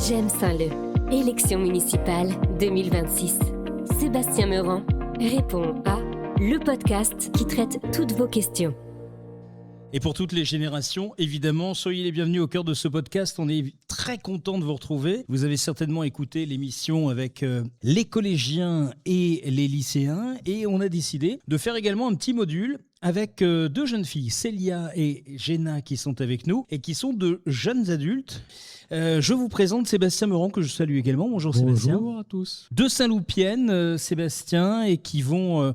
J'aime Saint-Leu. Élection municipale 2026. Sébastien Meurant répond à le podcast qui traite toutes vos questions. Et pour toutes les générations, évidemment, soyez les bienvenus au cœur de ce podcast. On est très content de vous retrouver. Vous avez certainement écouté l'émission avec les collégiens et les lycéens. Et on a décidé de faire également un petit module avec deux jeunes filles, Célia et Jenna, qui sont avec nous et qui sont de jeunes adultes. Je vous présente Sébastien Meurant, que je salue également. Bonjour Sébastien. Bonjour à tous. De Saint-Loupienne, Sébastien, et qui vont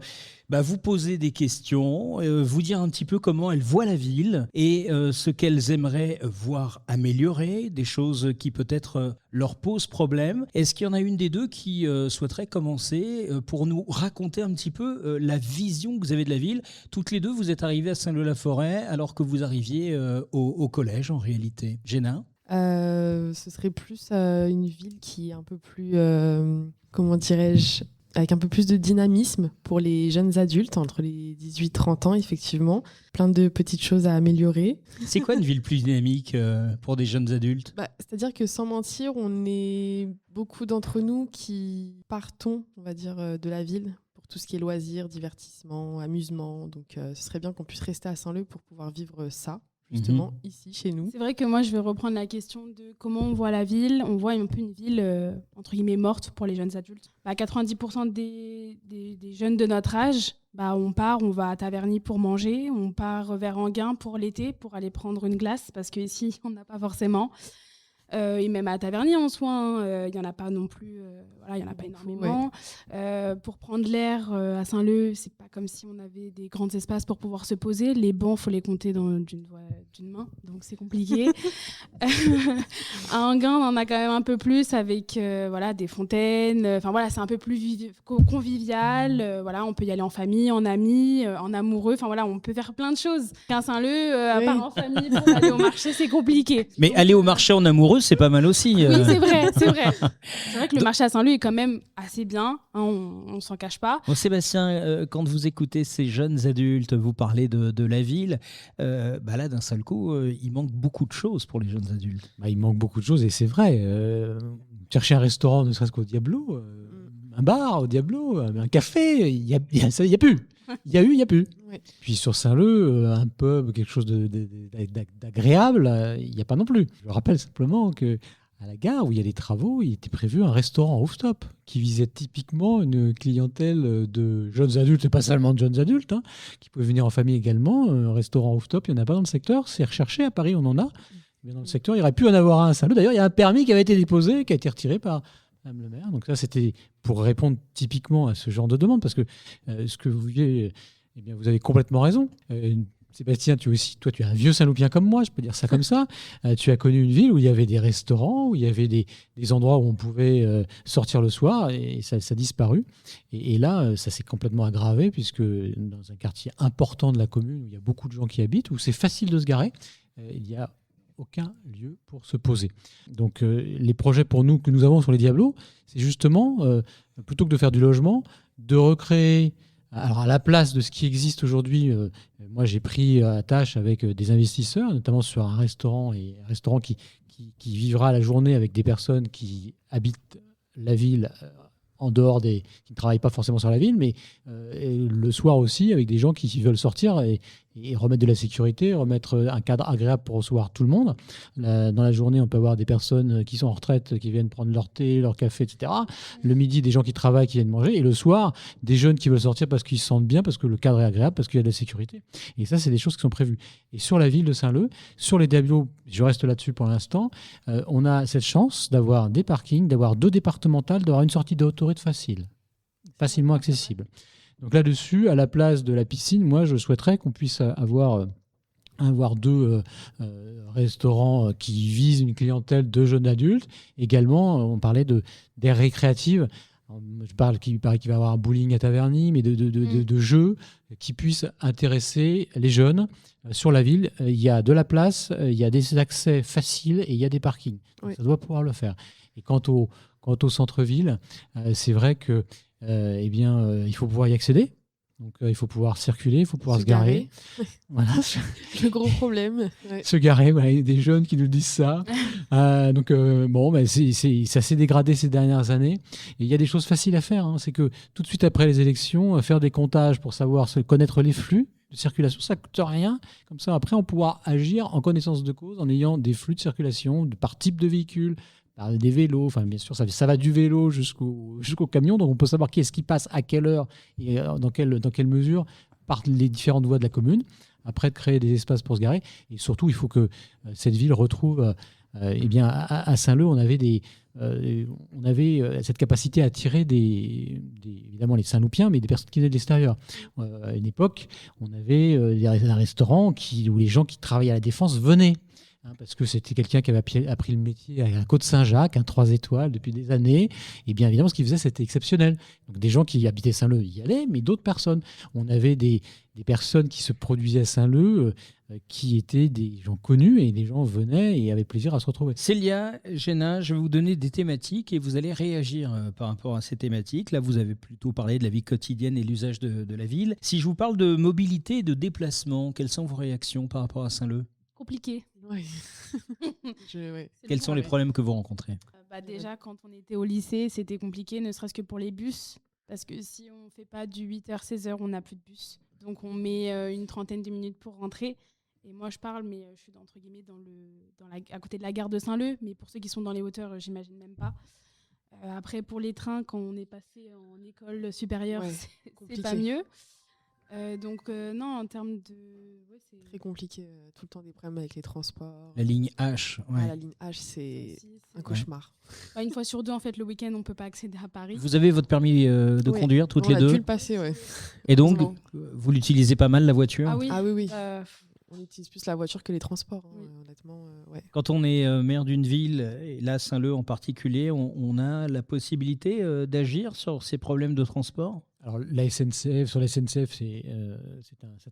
vous poser des questions, vous dire un petit peu comment elles voient la ville et ce qu'elles aimeraient voir améliorer, des choses qui peut-être leur posent problème. Est-ce qu'il y en a une des deux qui souhaiterait commencer pour nous raconter un petit peu la vision que vous avez de la ville? Toutes les deux, vous êtes arrivées à Saint-Leu-la-Forêt alors que vous arriviez au collège en réalité. Jenna? Ce serait plus une ville qui est un peu plus, comment dirais-je, avec un peu plus de dynamisme pour les jeunes adultes, entre les 18-30 ans, effectivement. Plein de petites choses à améliorer. C'est quoi une ville plus dynamique pour des jeunes adultes? C'est-à-dire que sans mentir, on est beaucoup d'entre nous qui partons, on va dire, de la ville pour tout ce qui est loisirs, divertissement, amusement. Donc ce serait bien qu'on puisse rester à Saint-Leu pour pouvoir vivre ça. Justement, ici, chez nous. C'est vrai que moi, je vais reprendre la question de comment on voit la ville. On voit un peu une ville, entre guillemets, morte pour les jeunes adultes. 90% des jeunes de notre âge, on va à Taverny pour manger, on part vers Enghien pour l'été, pour aller prendre une glace, parce qu'ici, on n'a pas forcément. Et même à Taverny en soi, il n'y en a pas non plus, il n'y en a pas énormément. Ouais. Pour prendre l'air à Saint-Leu, c'est pas comme si on avait des grands espaces pour pouvoir se poser. Les bancs, il faut les compter d'une main, donc c'est compliqué. À Enghien, on en a quand même un peu plus avec des fontaines. C'est un peu plus convivial. On peut y aller en famille, en amis, en amoureux. On peut faire plein de choses. À Saint-Leu, à part en famille, pour aller au marché, c'est compliqué. Mais aller au marché en amoureux, c'est pas mal aussi. Oui, c'est vrai. C'est vrai que le marché à Saint-Leu est quand même assez bien, hein, on s'en cache pas. Bon, Sébastien, quand vous écoutez ces jeunes adultes vous parler de la ville, là, d'un seul coup, il manque beaucoup de choses pour les jeunes adultes. Il manque beaucoup de choses et c'est vrai. Chercher un restaurant, ne serait-ce qu'au Diablo, un bar au Diablo, un café, il y a plus. Il y a plus. Oui. Puis sur Saint-Leu, un pub, quelque chose d'agréable, il n'y a pas non plus. Je rappelle simplement qu'à la gare où il y a les travaux, il était prévu un restaurant rooftop qui visait typiquement une clientèle de jeunes adultes, et pas seulement de jeunes adultes, qui pouvaient venir en famille également. Un restaurant rooftop, il n'y en a pas dans le secteur, c'est recherché. À Paris, on en a. Mais dans le secteur, il y aurait pu en avoir un à Saint-Leu. D'ailleurs, il y a un permis qui avait été déposé, qui a été retiré par Madame le maire. Donc ça, c'était pour répondre typiquement à ce genre de demande, parce que ce que vous vouliez, vous avez complètement raison. Sébastien, tu es un vieux Saint-Loupien comme moi, je peux dire ça comme ça. Tu as connu une ville où il y avait des restaurants, où il y avait des endroits où on pouvait sortir le soir, et ça a disparu. Et là, ça s'est complètement aggravé, puisque dans un quartier important de la commune, où il y a beaucoup de gens qui habitent, où c'est facile de se garer, il y a aucun lieu pour se poser. Donc les projets pour nous que nous avons sur les Diablos, c'est justement, plutôt que de faire du logement, de recréer, alors à la place de ce qui existe aujourd'hui. Moi j'ai pris à tâche avec des investisseurs, notamment sur un restaurant qui vivra la journée avec des personnes qui habitent la ville en dehors qui ne travaillent pas forcément sur la ville, mais le soir aussi avec des gens qui veulent sortir et remettre de la sécurité, remettre un cadre agréable pour recevoir tout le monde. Dans la journée, on peut avoir des personnes qui sont en retraite, qui viennent prendre leur thé, leur café, etc. Le midi, des gens qui travaillent, qui viennent manger. Et le soir, des jeunes qui veulent sortir parce qu'ils se sentent bien, parce que le cadre est agréable, parce qu'il y a de la sécurité. Et ça, c'est des choses qui sont prévues. Et sur la ville de Saint-Leu, sur les Diablos, je reste là-dessus pour l'instant, on a cette chance d'avoir des parkings, d'avoir 2 départementales, d'avoir une sortie de autoroute facilement accessible. Donc là-dessus, à la place de la piscine, moi, je souhaiterais qu'on puisse avoir 2 restaurants qui visent une clientèle de jeunes adultes. Également, on parlait d'aires récréatives. Il paraît qu'il va y avoir un bowling à Taverny, mais de jeux qui puissent intéresser les jeunes. Sur la ville, il y a de la place, il y a des accès faciles et il y a des parkings. Donc, ça doit pouvoir le faire. Et quant au centre-ville, c'est vrai que il faut pouvoir y accéder. Donc il faut pouvoir circuler, il faut pouvoir se garer. Voilà. Le gros problème. Ouais. Se garer, voilà, il y a des jeunes qui nous disent ça. Donc ça s'est dégradé ces dernières années. Et il y a des choses faciles à faire. C'est que tout de suite après les élections, faire des comptages pour savoir connaître les flux de circulation, ça ne coûte rien. Comme ça, après, on pourra agir en connaissance de cause, en ayant des flux de circulation par type de véhicule, par des vélos. Enfin, bien sûr, ça va du vélo jusqu'au camion. Donc, on peut savoir qui est-ce qui passe, à quelle heure et dans quelle mesure par les différentes voies de la commune. Après, de créer des espaces pour se garer. Et surtout, il faut que cette ville retrouve... à Saint-Leu, on avait cette capacité à attirer évidemment les Saint-Loupiens, mais des personnes qui venaient de l'extérieur. À une époque, on avait un restaurant où les gens qui travaillaient à la Défense venaient. Parce que c'était quelqu'un qui avait appris le métier à Côte-Saint-Jacques, un 3 étoiles depuis des années. Et bien évidemment, ce qu'il faisait, c'était exceptionnel. Donc des gens qui habitaient Saint-Leu y allaient, mais d'autres personnes. On avait des personnes qui se produisaient à Saint-Leu, qui étaient des gens connus, et les gens venaient et avaient plaisir à se retrouver. Célia, Jenna, je vais vous donner des thématiques et vous allez réagir par rapport à ces thématiques. Là, vous avez plutôt parlé de la vie quotidienne et l'usage de la ville. Si je vous parle de mobilité et de déplacement, quelles sont vos réactions par rapport à Saint-Leu ? Compliqué. Ouais. Quels sont les problèmes que vous rencontrez ? Déjà, quand on était au lycée, c'était compliqué, ne serait-ce que pour les bus. Parce que si on ne fait pas du 8h, 16h, on n'a plus de bus. Donc, on met une trentaine de minutes pour rentrer. Et moi, je parle, mais je suis entre guillemets à côté de la gare de Saint-Leu. Mais pour ceux qui sont dans les hauteurs, j'imagine même pas. Après, pour les trains, quand on est passé en école supérieure, c'est pas mieux. Non, en termes de... c'est très compliqué. Tout le temps des problèmes avec les transports. La ligne H. Ouais. La ligne H, c'est un cauchemar. Une fois sur deux, en fait, le week-end, on ne peut pas accéder à Paris. Vous avez votre permis de conduire toutes les deux ? On a dû le passer, oui. Et donc, vous l'utilisez pas mal, la voiture ? Ah oui. On utilise plus la voiture que les transports, honnêtement. Quand on est maire d'une ville, et là Saint-Leu en particulier, on a la d'agir sur ces problèmes de transport ? Alors la SNCF, c'est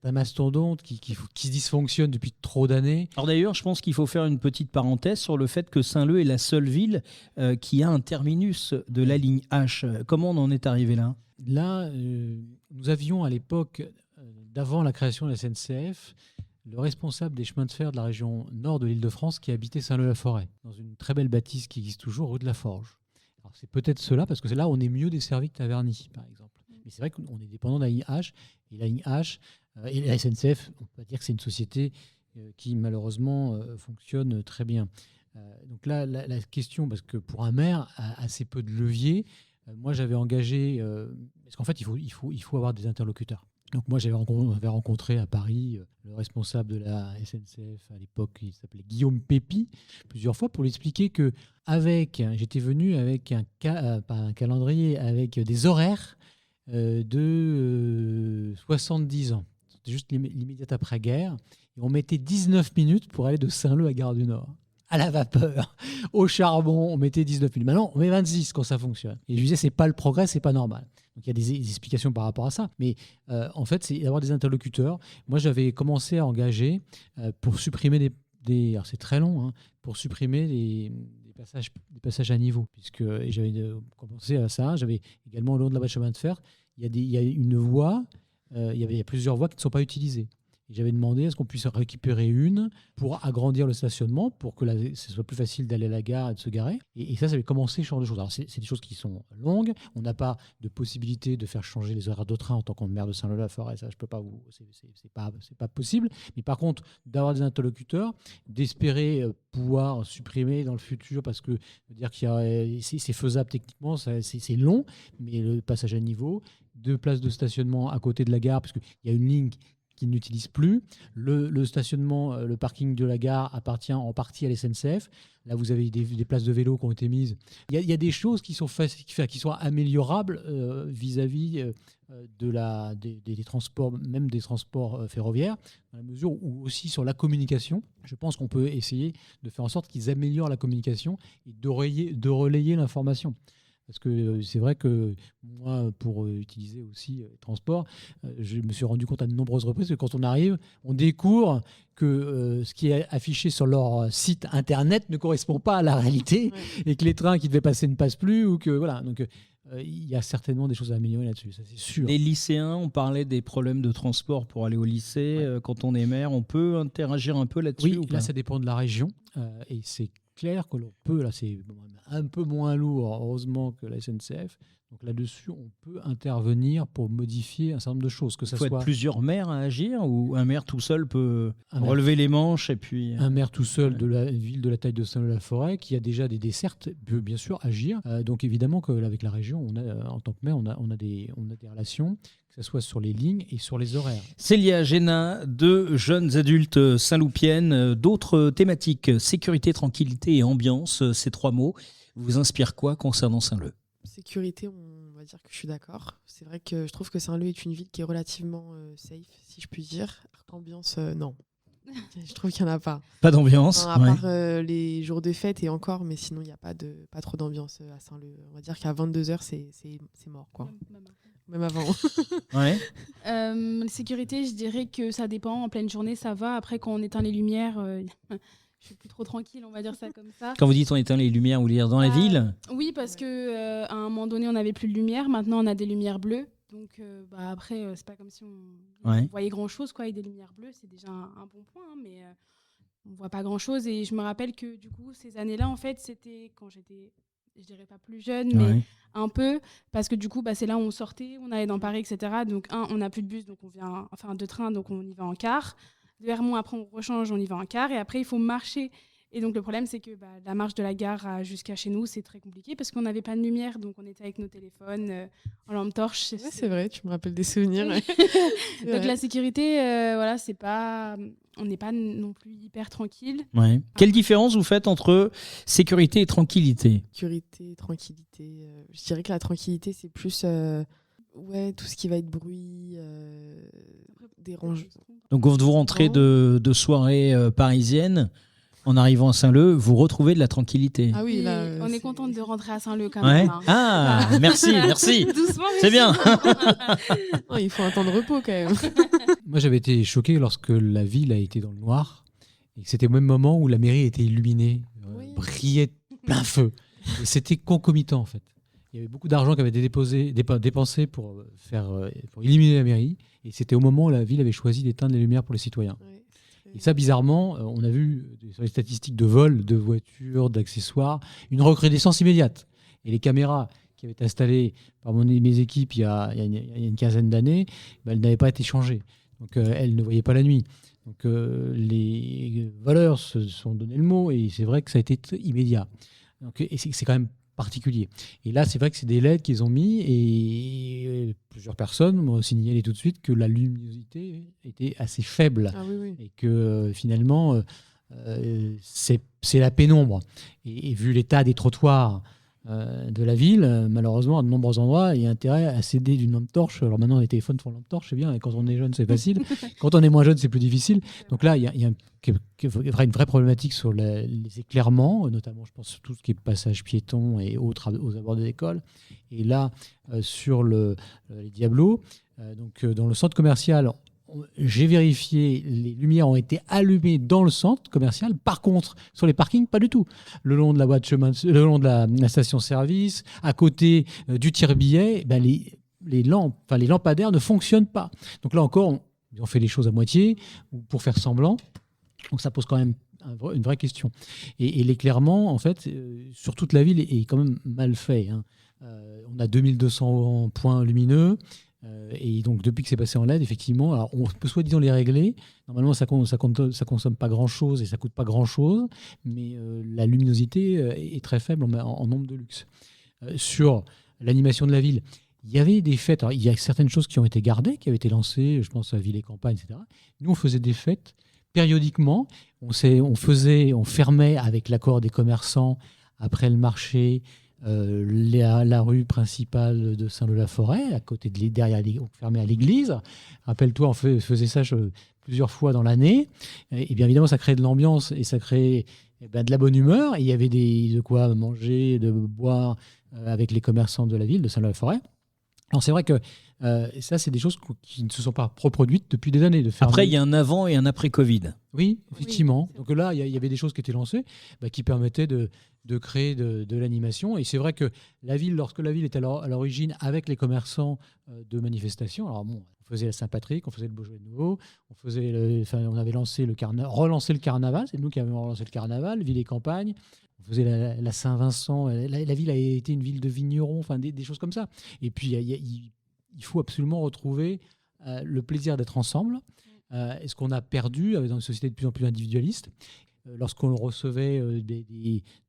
un mastodonte qui dysfonctionne depuis trop d'années. Alors d'ailleurs, je pense qu'il faut faire une petite parenthèse sur le fait que Saint-Leu est la seule ville qui a un terminus de la ligne H. Comment on en est arrivé là ? Là, nous avions à l'époque, d'avant la création de la SNCF, le responsable des chemins de fer de la région nord de l'Île-de-France qui habitait Saint-Leu-la-Forêt, dans une très belle bâtisse qui existe toujours, rue de la Forge. Alors c'est peut-être cela, parce que là, on est mieux desservi que Taverny, par exemple. Mais c'est vrai qu'on est dépendant de la ligne H, et la ligne H, et la SNCF, on peut dire que c'est une société qui malheureusement fonctionne très bien. Donc là, la question, parce que pour un maire a assez peu de levier, moi j'avais engagé, parce qu'en fait il faut avoir des interlocuteurs. Donc moi j'avais rencontré à Paris le responsable de la SNCF à l'époque, il s'appelait Guillaume Pépi, plusieurs fois pour lui expliquer que j'étais venu avec pas un calendrier, avec des horaires de 70 ans. C'était juste l'immédiate après-guerre. Et on mettait 19 minutes pour aller de Saint-Leu à Gare du Nord. À la vapeur, au charbon, on mettait 19 minutes. Maintenant, on met 26 quand ça fonctionne. Et je lui disais, c'est pas le progrès, c'est pas normal. Donc il y a des explications par rapport à ça. Mais en fait, c'est d'avoir des interlocuteurs. Moi, j'avais commencé à engager pour supprimer alors c'est très long, pour supprimer des passages à niveau. Et j'avais commencé à ça. J'avais également, au long de la voie de chemin de fer, il y a une voie, il y a plusieurs voies qui ne sont pas utilisées. Et j'avais demandé à ce qu'on puisse récupérer une pour agrandir le stationnement, pour que ce soit plus facile d'aller à la gare et de se garer. Et ça avait commencé ce genre de choses. Alors, c'est des choses qui sont longues. On n'a pas de possibilité de faire changer les horaires de train en tant que maire de Saint-Leu-la-Forêt. Ça, je peux pas c'est pas possible. Mais par contre, d'avoir des interlocuteurs, d'espérer pouvoir supprimer dans le futur, parce que dire c'est faisable techniquement, c'est long, mais le passage à niveau, 2 places de stationnement à côté de la gare, parce qu'il y a une ligne qu'ils n'utilisent plus. Le stationnement, le parking de la gare appartient en partie à la SNCF. Là, vous avez des places de vélo qui ont été mises. Il y a des choses qui sont améliorables vis-à-vis des transports, même des transports ferroviaires, dans la mesure où aussi sur la communication, je pense qu'on peut essayer de faire en sorte qu'ils améliorent la communication et de relayer l'information. Parce que c'est vrai que moi, pour utiliser aussi les transports, je me suis rendu compte à de nombreuses reprises que quand on arrive, on découvre que ce qui est affiché sur leur site internet ne correspond pas à la réalité et que les trains qui devaient passer ne passent plus. Ou que, voilà. Donc, il y a certainement des choses à améliorer là-dessus, ça c'est sûr. Les lycéens, on parlait des problèmes de transport pour aller au lycée. Quand on est maire, on peut interagir un peu là-dessus Oui, ou pas là ça dépend de la région. Et c'est clair que l'on peut, là c'est un peu moins lourd, heureusement, que la SNCF. Donc là-dessus, on peut intervenir pour modifier un certain nombre de choses. Que Il ça faut soit être plusieurs maires à agir ou un maire tout seul peut Un maire. relever les manches et puis... un maire tout seul de la ville de la taille de Saint-Leu-la-Forêt qui a déjà des dessertes peut bien sûr agir. Donc évidemment qu'avec la région, on a, en tant que maire, on a des relations, que ce soit sur les lignes et sur les horaires. Célia Génin, 2 jeunes adultes saint-loupiennes, d'autres thématiques, sécurité, tranquillité et ambiance, ces 3 mots, vous inspirent quoi concernant Saint-Leu ? Sécurité, on va dire que je suis d'accord. C'est vrai que je trouve que Saint-Leu est une ville qui est relativement safe, si je puis dire. Ambiance, non. Je trouve qu'il n'y en a pas. Pas d'ambiance À part les jours de fête et encore, mais sinon, il n'y a pas trop d'ambiance à Saint-Leu. On va dire qu'à 22h, c'est mort, quoi. Même avant. Ouais. Sécurité, je dirais que ça dépend. En pleine journée, ça va. Après, quand on éteint les lumières, je suis plus trop tranquille, on va dire ça comme ça. Quand vous dites on éteint les lumières, vous voulez dire dans la ville ? Oui, parce que à un moment donné, on n'avait plus de lumière. Maintenant, on a des lumières bleues. Donc après, c'est pas comme si on voyait grand-chose, quoi. Avec des lumières bleues, c'est déjà un bon point, hein, mais on voit pas grand-chose. Et je me rappelle que du coup, ces années-là, en fait, c'était quand j'étais, je dirais pas plus jeune, mais un peu, parce que du coup, c'est là où on sortait, on allait dans Paris, etc. Donc on n'a plus de bus, donc on vient, enfin de train, donc on y va en car. De Hermont, après, on rechange, on y va en car. Et après, il faut marcher. Et donc, le problème, c'est que la marche de la gare jusqu'à chez nous, c'est très compliqué parce qu'on n'avait pas de lumière. Donc, on était avec nos téléphones en lampe torche. Ouais, c'est vrai, tu me rappelles des souvenirs. Donc, la sécurité, voilà, c'est pas... On n'est pas non plus hyper tranquille. Ouais. Quelle différence vous faites entre sécurité et tranquillité ? Sécurité, tranquillité. Je dirais que la tranquillité, c'est plus tout ce qui va être bruit, dérange. Donc, quand vous rentrez de soirée parisienne, en arrivant à Saint-Leu, vous retrouvez de la tranquillité. Ah oui, là, on est contente de rentrer à Saint-Leu quand Ouais. même. Hein. Ah, merci. Doucement, C'est bien. Non, il faut un temps de repos quand même. Moi, j'avais été choqué lorsque la ville a été dans le noir et que c'était au même moment où la mairie était illuminée, brillait plein feu. Et c'était concomitant, en fait. Il y avait beaucoup d'argent qui avait été dépensé pour illuminer la mairie. Et c'était au moment où la ville avait choisi d'éteindre les lumières pour les citoyens. Ouais. Et ça, bizarrement, on a vu sur les statistiques de vol, de voitures, d'accessoires, une recrudescence immédiate. Et les caméras qui avaient été installées par mes équipes il y a une quinzaine d'années, elles n'avaient pas été changées. Donc, elles ne voyaient pas la nuit. Donc, les voleurs se sont donné le mot et c'est vrai que ça a été immédiat. Donc, et c'est quand même particulier. Et là, c'est vrai que c'est des LED qu'ils ont mis et plusieurs personnes m'ont signalé tout de suite que la luminosité était assez faible et que finalement, c'est la pénombre. Et vu l'état des trottoirs de la ville, malheureusement, à de nombreux endroits, il y a intérêt à s'aider d'une lampe torche. Alors maintenant, les téléphones font lampe torche, c'est bien, et quand on est jeune, c'est facile. Quand on est moins jeune, c'est plus difficile. Donc là, il y a une vraie problématique sur les éclairements, notamment, je pense, tout ce qui est passage piéton et autres aux abords des écoles. Et là, sur les Diablos, dans le centre commercial, j'ai vérifié, les lumières ont été allumées dans le centre commercial. Par contre, sur les parkings, pas du tout. Le long de la voie de chemin, le long de la station-service, à côté du tire-billet, les lampadaires ne fonctionnent pas. Donc là encore, on fait les choses à moitié ou pour faire semblant. Donc ça pose quand même une vraie question. Et l'éclairement, en fait, sur toute la ville, est quand même mal fait. Hein. On a 2200 points lumineux. Et donc, depuis que c'est passé en LED, effectivement, alors on peut soi-disant les régler. Normalement, ça consomme pas grand-chose et ça coûte pas grand-chose, mais la luminosité est très faible en nombre de luxe. Sur l'animation de la ville, il y avait des fêtes. Alors, il y a certaines choses qui ont été gardées, qui avaient été lancées, je pense à Ville et Campagne, etc. Nous, on faisait des fêtes périodiquement. On fermait avec l'accord des commerçants après le marché. La rue principale de Saint-Leu-la-Forêt, à côté derrière, on fermait à l'église. Rappelle-toi, on faisait ça plusieurs fois dans l'année. Et bien évidemment, ça créait de l'ambiance et ça créait de la bonne humeur. Et il y avait de quoi manger, de boire avec les commerçants de la ville de Saint-Leu-la-Forêt. Alors c'est vrai que Et ça, c'est des choses qui ne se sont pas reproduites depuis des années. Après, il y a un avant et un après Covid. Oui, effectivement. Oui. Donc là, il y avait des choses qui étaient lancées qui permettaient de créer de l'animation. Et c'est vrai que lorsque la ville était à l'origine avec les commerçants de manifestations, alors bon, on faisait la Saint-Patrick, on faisait le Beaujolais Nouveau, on avait relancé le carnaval, c'est nous qui avions relancé le carnaval, ville et campagne. On faisait la Saint-Vincent. La ville a été une ville de vignerons, des choses comme ça. Et puis, il faut absolument retrouver le plaisir d'être ensemble. Et ce qu'on a perdu dans une société de plus en plus individualiste. Lorsqu'on recevait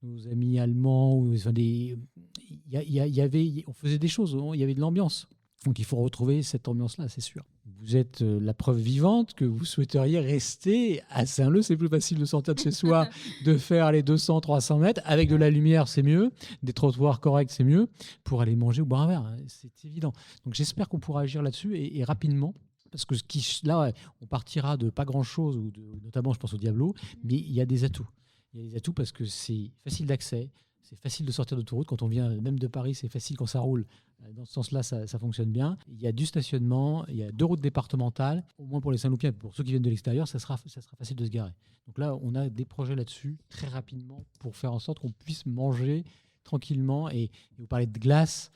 nos amis allemands, on faisait des choses, il y avait de l'ambiance. Donc il faut retrouver cette ambiance-là, c'est sûr. Vous êtes la preuve vivante que vous souhaiteriez rester à Saint-Leu. C'est plus facile de sortir de chez soi, de faire les 200, 300 mètres. Avec de la lumière, c'est mieux. Des trottoirs corrects, c'est mieux. Pour aller manger ou boire un verre, c'est évident. Donc j'espère qu'on pourra agir là-dessus et rapidement. Parce que là, on partira de pas grand-chose, notamment je pense au Diablo, mais il y a des atouts. Il y a des atouts parce que c'est facile d'accès, c'est facile de sortir d'autoroute. Quand on vient même de Paris, c'est facile quand ça roule. Dans ce sens-là, ça fonctionne bien. Il y a du stationnement, il y a 2 routes départementales. Au moins pour les Saint-Loupiens, pour ceux qui viennent de l'extérieur, ça sera facile de se garer. Donc là, on a des projets là-dessus très rapidement pour faire en sorte qu'on puisse manger tranquillement. Et vous parlez de glace.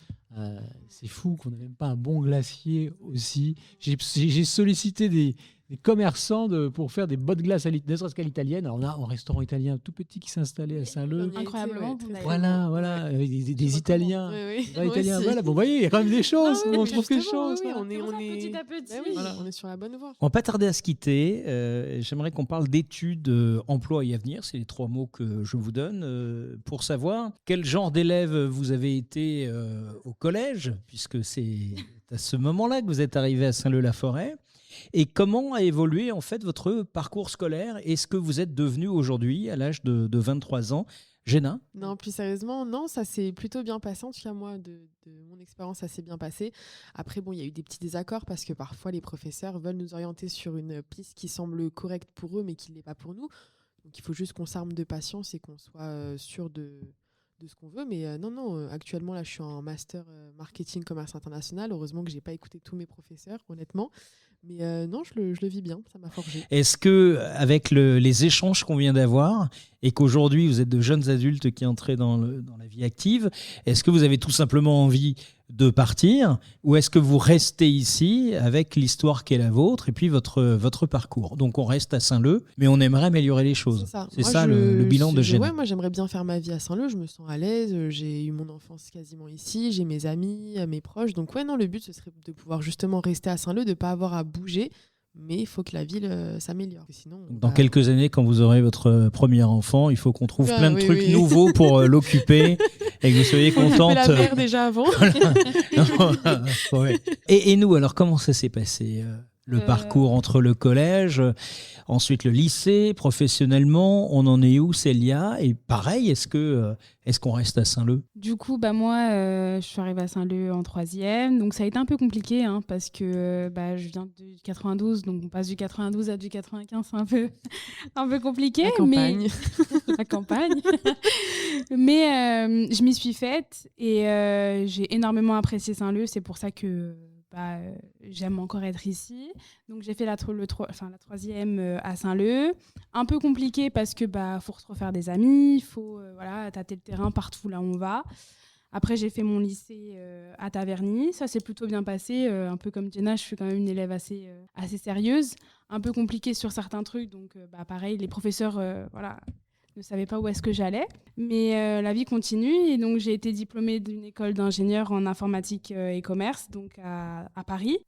C'est fou qu'on n'ait même pas un bon glacier aussi. J'ai sollicité des commerçants pour faire des bonnes glaces, ne serait-ce qu'à l'italienne. Alors on a un restaurant italien tout petit qui s'est installé à Saint-Leu. Incroyablement. Voilà, avec des Italiens. Oui. Italiens, voilà. Bon, vous voyez, il y a quand même des choses. Non, On trouve des justement, choses. oui, Voilà. on est petit à petit. Bah oui, on est sur la bonne voie. On va pas tarder à se quitter. J'aimerais qu'on parle d'études, emploi et avenir. C'est les 3 mots que je vous donne pour savoir quel genre d'élève vous avez été au collège, puisque c'est à ce moment-là que vous êtes arrivé à Saint-Leu-la-Forêt. Et comment a évolué en fait votre parcours scolaire et ce que vous êtes devenu aujourd'hui à l'âge de 23 ans? Géna? Non, plus sérieusement, non, ça s'est plutôt bien passé. En tout cas, moi, de mon expérience, ça s'est bien passé. Après, bon, il y a eu des petits désaccords parce que parfois, les professeurs veulent nous orienter sur une piste qui semble correcte pour eux, mais qui ne l'est pas pour nous. Donc, il faut juste qu'on s'arme de patience et qu'on soit sûr de ce qu'on veut. Mais non, actuellement, là, je suis en master marketing commerce international. Heureusement que je n'ai pas écouté tous mes professeurs, honnêtement. Mais non, je le vis bien, ça m'a forgé. Est-ce que, avec les échanges qu'on vient d'avoir, et qu'aujourd'hui vous êtes de jeunes adultes qui entrez dans la vie active, est-ce que vous avez tout simplement envie de partir, ou est-ce que vous restez ici avec l'histoire qui est la vôtre et puis votre parcours? Donc on reste à Saint-Leu, mais on aimerait améliorer les choses. C'est ça le bilan de Géna. Ouais, moi j'aimerais bien faire ma vie à Saint-Leu, je me sens à l'aise, j'ai eu mon enfance quasiment ici, j'ai mes amis, mes proches. Donc ouais, non, le but ce serait de pouvoir justement rester à Saint-Leu, de ne pas avoir à bouger. Mais il faut que la ville s'améliore. Sinon, dans quelques années, quand vous aurez votre premier enfant, il faut qu'on trouve plein de trucs nouveaux pour l'occuper et que vous soyez contente. On a fait la mer déjà avant. Ouais. Et nous, alors, comment ça s'est passé le parcours entre le collège, ensuite le lycée, professionnellement, on en est où, Célia? Et pareil, est-ce qu'on reste à Saint-Leu? Du coup, moi, je suis arrivée à Saint-Leu en 3e, donc ça a été un peu compliqué, parce que je viens du 92, donc on passe du 92 à du 95, c'est un peu compliqué. La campagne. La campagne. Mais je m'y suis faite et j'ai énormément apprécié Saint-Leu, c'est pour ça que j'aime encore être ici. Donc j'ai fait la 3e à Saint-Leu. Un peu compliqué parce que faut se refaire des amis, il faut tâter le terrain partout là où on va. Après j'ai fait mon lycée à Taverny, ça s'est plutôt bien passé. Un peu comme Jenna, je suis quand même une élève assez sérieuse. Un peu compliqué sur certains trucs, donc pareil, les professeurs ne savais pas où est-ce que j'allais. Mais la vie continue et donc j'ai été diplômée d'une école d'ingénieur en informatique et commerce, donc à Paris.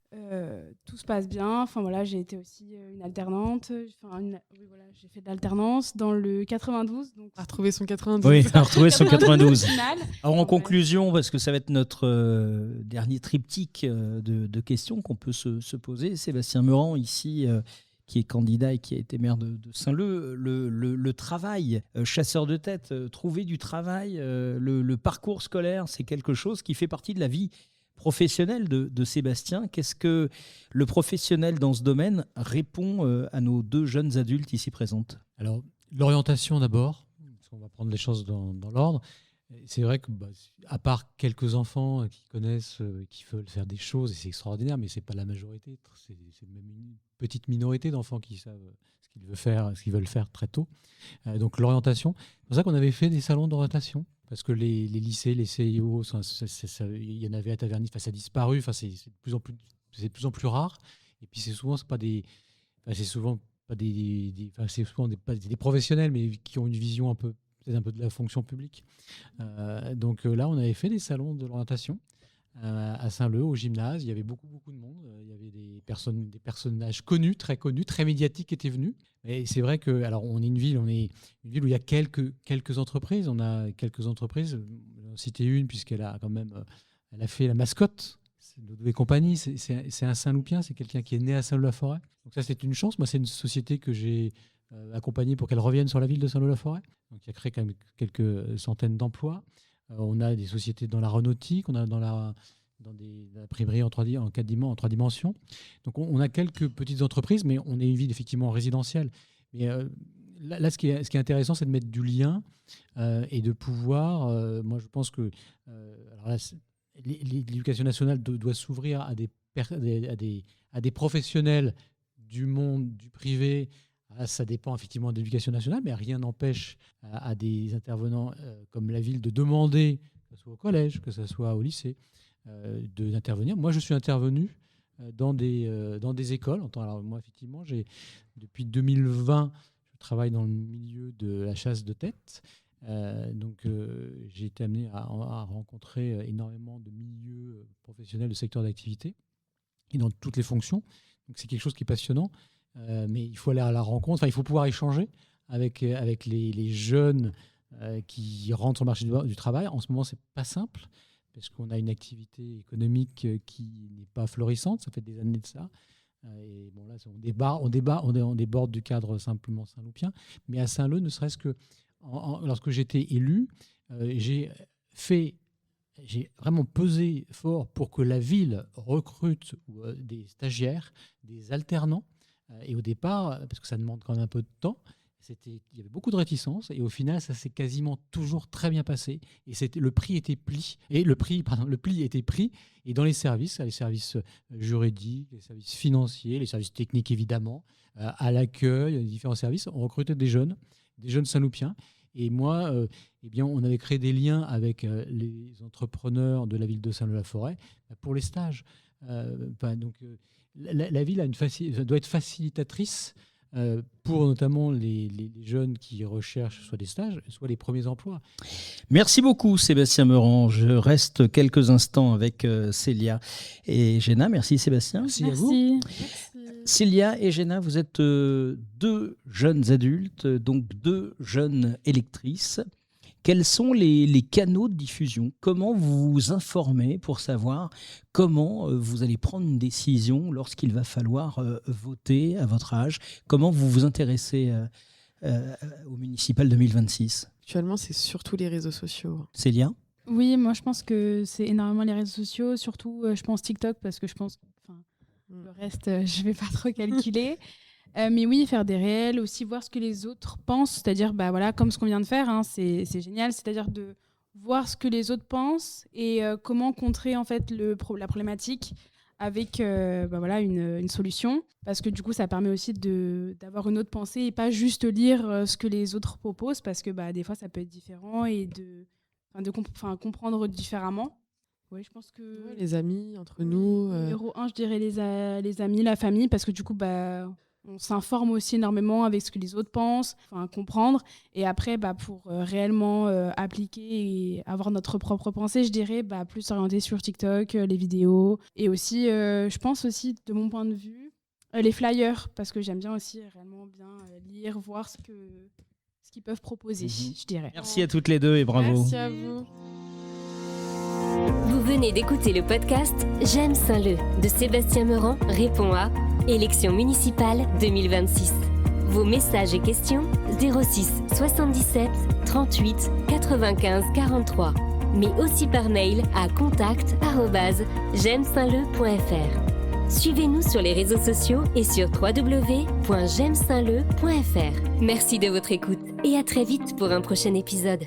Tout se passe bien. J'ai été aussi une alternante. J'ai fait de l'alternance dans le 92. Donc... A retrouvé son 92. Oui, a retrouvé son 92. Alors en Ouais. conclusion, parce que ça va être notre dernier triptyque de questions qu'on peut se poser, Sébastien Meurant, ici... qui est candidat et qui a été maire de Saint-Leu, le travail, chasseur de tête, trouver du travail, le parcours scolaire, c'est quelque chose qui fait partie de la vie professionnelle de Sébastien. Qu'est-ce que le professionnel dans ce domaine répond à nos 2 jeunes adultes ici présentes? Alors, l'orientation d'abord, parce qu'on va prendre les choses dans l'ordre. C'est vrai que, à part quelques enfants qui connaissent, qui veulent faire des choses, et c'est extraordinaire, mais c'est pas la majorité. C'est même une petite minorité d'enfants qui savent ce qu'ils veulent faire très tôt. Donc l'orientation, c'est pour ça qu'on avait fait des salons d'orientation, parce que les lycées, les CIO, il y en avait à Taverny, ça a disparu, c'est de plus en plus rare. Et puis c'est souvent pas des professionnels, mais qui ont une vision peut-être un peu de la fonction publique. Donc là, on avait fait des salons de l'orientation à Saint-Leu, au gymnase. Il y avait beaucoup de monde. Il y avait des personnages connus, très médiatiques qui étaient venus. Et c'est vrai que, alors, on est une ville où il y a quelques entreprises. On a quelques entreprises. Je vais en citer une, puisqu'elle a quand même, elle a fait la mascotte. Dodo et compagnie, c'est un Saint-Loupien, c'est quelqu'un qui est né à Saint-Leu-la-Forêt. Donc ça, c'est une chance. Moi, c'est une société que j'ai accompagnée pour qu'elle revienne sur la ville de Saint-Leu-la-Forêt. Donc, il a créé quand même quelques centaines d'emplois. On a des sociétés dans l'aéronautique, on a dans l'imprimerie en 4 dimensions. Donc, on a quelques petites entreprises, mais on est une ville effectivement résidentielle. Mais là, ce qui est intéressant, c'est de mettre du lien et de pouvoir. Moi, je pense que alors là, l'éducation nationale doit s'ouvrir à des professionnels du monde, du privé. Ça dépend effectivement de l'éducation nationale, mais rien n'empêche à des intervenants comme la ville de demander, que ce soit au collège, que ce soit au lycée, d'intervenir. Moi, je suis intervenu dans des écoles. Alors moi, effectivement, depuis 2020, je travaille dans le milieu de la chasse de tête. Donc, j'ai été amené à rencontrer énormément de milieux professionnels de secteurs d'activité et dans toutes les fonctions. Donc, c'est quelque chose qui est passionnant, mais il faut aller à la rencontre. Enfin, il faut pouvoir échanger avec les jeunes qui rentrent sur le marché du travail. En ce moment, c'est pas simple parce qu'on a une activité économique qui n'est pas florissante. Ça fait des années de ça. Et bon, là, on déborde du cadre simplement saint-loupien. Mais à Saint-Leu, ne serait-ce que lorsque j'étais élu, j'ai vraiment pesé fort pour que la ville recrute des stagiaires, des alternants. Et au départ, parce que ça demande quand même un peu de temps, il y avait beaucoup de réticences. Et au final, ça s'est quasiment toujours très bien passé. Et le pli était pris. Et dans les services juridiques, les services financiers, les services techniques évidemment, à l'accueil, les différents services, on recrutait des jeunes Saint-Loupiens. Et moi, on avait créé des liens avec les entrepreneurs de la ville de Saint-Leu-la-Forêt pour les stages. La ville doit être facilitatrice pour notamment les jeunes qui recherchent soit des stages, soit les premiers emplois. Merci beaucoup Sébastien Meurant. Je reste quelques instants avec Célia et Jenna. Merci Sébastien. Merci. À vous. Célia et Jenna, vous êtes deux jeunes adultes, donc deux jeunes électrices. Quels sont les canaux de diffusion ? Comment vous vous informez pour savoir comment vous allez prendre une décision lorsqu'il va falloir voter à votre âge ? Comment vous vous intéressez au municipal 2026 ? Actuellement, c'est surtout les réseaux sociaux. Célia ? Oui, moi je pense que c'est énormément les réseaux sociaux, surtout je pense TikTok, parce que je pense le reste, je ne vais pas trop calculer. Mais oui, faire des réels, aussi voir ce que les autres pensent, c'est-à-dire comme ce qu'on vient de faire, c'est génial, c'est-à-dire de voir ce que les autres pensent et comment contrer en fait la problématique avec une solution, parce que du coup ça permet aussi d'avoir une autre pensée et pas juste lire ce que les autres proposent, parce que des fois ça peut être différent et de comprendre différemment. Oui, je pense que les amis entre nous. Numéro 1, je dirais les amis, la famille, parce que du coup on s'informe aussi énormément avec ce que les autres pensent, comprendre. Et après, pour réellement appliquer et avoir notre propre pensée, je dirais plus s'orienter sur TikTok, les vidéos. Et aussi, je pense aussi, de mon point de vue, les flyers, parce que j'aime bien aussi réellement bien lire, voir ce qu'ils peuvent proposer, je dirais. Merci à toutes les deux et bravo. Merci à vous. Vous venez d'écouter le podcast J'aime Saint-Leu de Sébastien Meurant répond à Élections municipales 2026. Vos messages et questions 06 77 38 95 43, mais aussi par mail à contact@j'aimesaintleu.fr. Suivez-nous sur les réseaux sociaux et sur www.j'aimesaintleu.fr. Merci de votre écoute et à très vite pour un prochain épisode.